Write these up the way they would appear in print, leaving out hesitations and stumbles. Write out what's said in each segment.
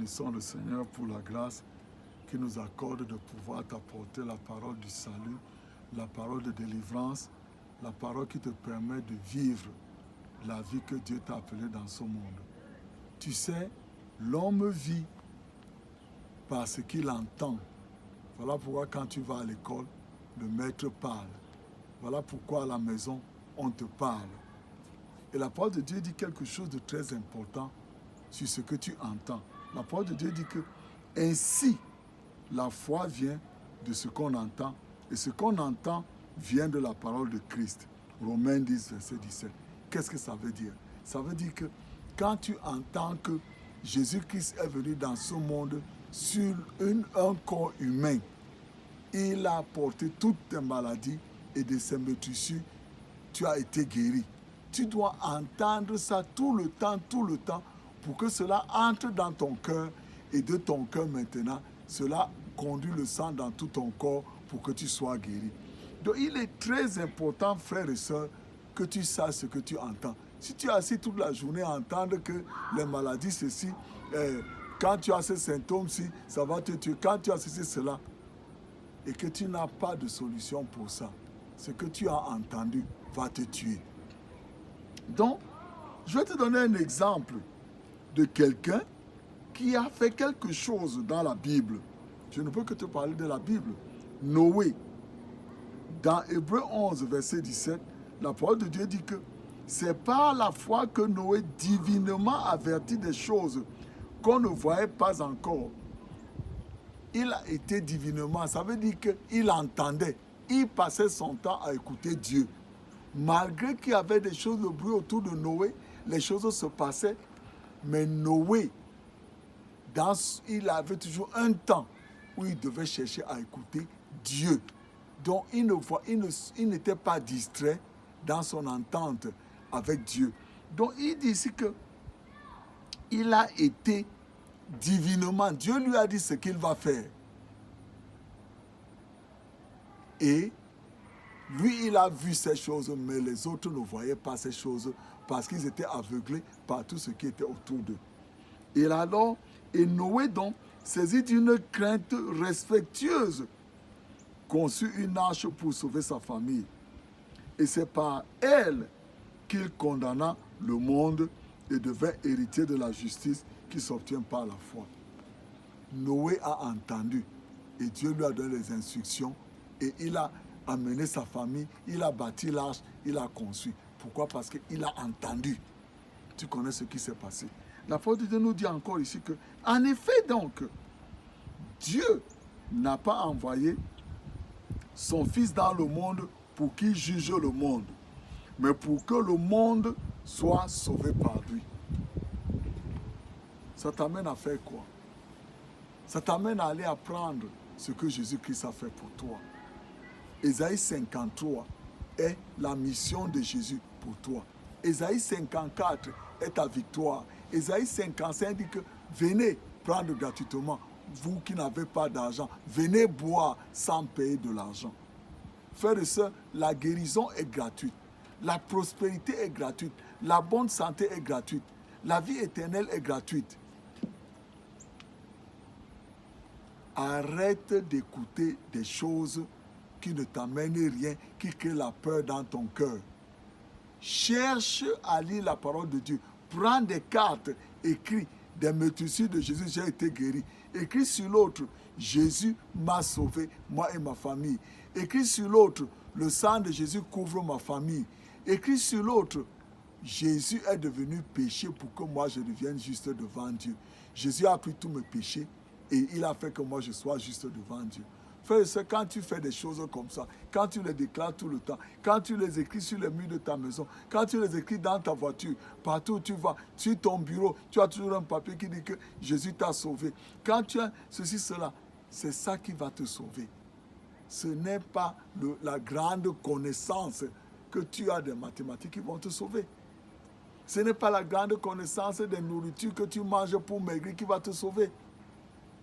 bénissons le Seigneur pour la grâce qui nous accorde de pouvoir t'apporter la parole du salut, la parole de délivrance, la parole qui te permet de vivre la vie que Dieu t'a appelée dans ce monde. Tu sais, l'homme vit par ce qu'il entend. Voilà pourquoi quand tu vas à l'école, le maître parle. Voilà pourquoi à la maison, on te parle. Et la parole de Dieu dit quelque chose de très important sur ce que tu entends. La parole de Dieu dit que ainsi, la foi vient de ce qu'on entend, et ce qu'on entend vient de la parole de Christ. Romains 10, verset 17. Qu'est-ce que ça veut dire? Ça veut dire que quand tu entends que Jésus-Christ est venu dans ce monde sur un corps humain, il a porté toutes tes maladies et de ses meurtrissures, tu as été guéri. Tu dois entendre ça tout le temps, pour que cela entre dans ton cœur, et de ton cœur maintenant, cela conduit le sang dans tout ton corps pour que tu sois guéri. Donc il est très important, frères et sœurs, que tu saches ce que tu entends. Si tu es assis toute la journée à entendre que les maladies, ceci, quand tu as ces symptômes-ci, ça va te tuer, quand tu as ceci, cela, et que tu n'as pas de solution pour ça, ce que tu as entendu va te tuer. Donc, je vais te donner un exemple de quelqu'un qui a fait quelque chose dans la Bible. Je ne peux que te parler de la Bible. Noé. Dans Hébreux 11, verset 17, la parole de Dieu dit que c'est par la foi que Noé divinement avertit des choses qu'on ne voyait pas encore. Il a été divinement, ça veut dire qu'il entendait, il passait son temps à écouter Dieu. Malgré qu'il y avait des choses, le bruit autour de Noé, les choses se passaient, mais Noé, il avait toujours un temps où il devait chercher à écouter Dieu. Donc il n'était pas distrait dans son entente avec Dieu. Donc il dit ici qu'il a été divinement, Dieu lui a dit ce qu'il va faire. Et lui, il a vu ces choses, mais les autres ne voyaient pas ces choses parce qu'ils étaient aveuglés par tout ce qui était autour d'eux. Et Noé donc, saisi d'une crainte respectueuse, conçut une arche pour sauver sa famille. Et c'est par elle qu'il condamna le monde et devint héritier de la justice qui s'obtient par la foi. Noé a entendu et Dieu lui a donné les instructions et il a amené sa famille, il a bâti l'arche, il a construit. Pourquoi? Parce qu'il a entendu. Tu connais ce qui s'est passé. La parole de Dieu nous dit encore ici que, en effet donc, Dieu n'a pas envoyé son Fils dans le monde pour qu'il juge le monde, mais pour que le monde soit sauvé par lui. Ça t'amène à faire quoi? Ça t'amène à aller apprendre ce que Jésus-Christ a fait pour toi. Ésaïe 53 est la mission de Jésus pour toi. Ésaïe 54 est ta victoire. Ésaïe 55 dit que venez prendre gratuitement, vous qui n'avez pas d'argent, venez boire sans payer de l'argent. Frères et sœurs, la guérison est gratuite, la prospérité est gratuite, la bonne santé est gratuite, la vie éternelle est gratuite. Arrête d'écouter des choses qui ne t'amènent rien, qui créent la peur dans ton cœur. Cherche à lire la parole de Dieu. Prends des cartes, écris des meurtrissures de Jésus, j'ai été guéri. Écris sur l'autre, Jésus m'a sauvé, moi et ma famille. Écris sur l'autre, le sang de Jésus couvre ma famille. Écris sur l'autre, Jésus est devenu péché pour que moi je devienne juste devant Dieu. Jésus a pris tous mes péchés et il a fait que moi je sois juste devant Dieu. Frère et sœur, quand tu fais des choses comme ça, quand tu les déclares tout le temps, quand tu les écris sur les murs de ta maison, quand tu les écris dans ta voiture, partout où tu vas, sur ton bureau, tu as toujours un papier qui dit que Jésus t'a sauvé. Quand tu as ceci, cela, c'est ça qui va te sauver. Ce n'est pas la grande connaissance que tu as des mathématiques qui vont te sauver. Ce n'est pas la grande connaissance des nourritures que tu manges pour maigrir qui va te sauver.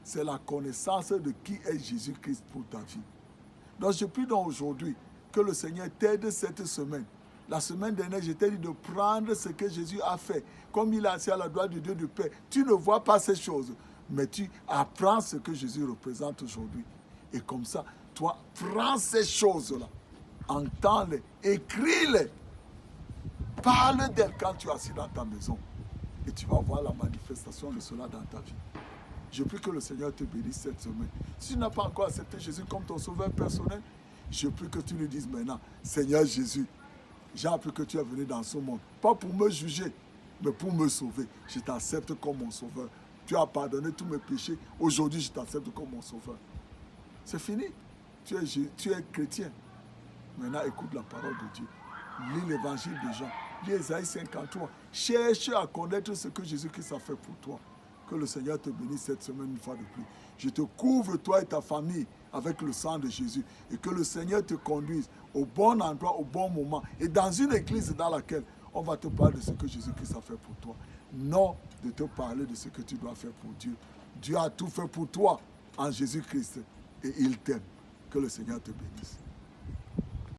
C'est la connaissance de qui est Jésus-Christ pour ta vie. Donc je prie donc aujourd'hui que le Seigneur t'aide cette semaine. La semaine dernière, je t'ai dit de prendre ce que Jésus a fait. Comme il est assis à la droite du Dieu de paix, tu ne vois pas ces choses. Mais tu apprends ce que Jésus représente aujourd'hui. Et comme ça, toi, prends ces choses-là, entends-les, écris-les, parle d'elles quand tu es assis dans ta maison. Et tu vas voir la manifestation de cela dans ta vie. Je prie que le Seigneur te bénisse cette semaine. Si tu n'as pas encore accepté Jésus comme ton sauveur personnel, je prie que tu lui dises maintenant, Seigneur Jésus, j'ai appris que tu es venu dans ce monde, pas pour me juger, mais pour me sauver. Je t'accepte comme mon sauveur. Tu as pardonné tous mes péchés. Aujourd'hui, je t'accepte comme mon sauveur. C'est fini. Tu es chrétien. Maintenant, écoute la parole de Dieu. Lis l'évangile de Jean. Lis Ésaïe 53. Cherche à connaître ce que Jésus-Christ a fait pour toi. Que le Seigneur te bénisse cette semaine une fois de plus. Je te couvre, toi et ta famille, avec le sang de Jésus. Et que le Seigneur te conduise au bon endroit, au bon moment. Et dans une église dans laquelle on va te parler de ce que Jésus-Christ a fait pour toi. Non de te parler de ce que tu dois faire pour Dieu. Dieu a tout fait pour toi en Jésus-Christ. Et il t'aime. Que le Seigneur te bénisse.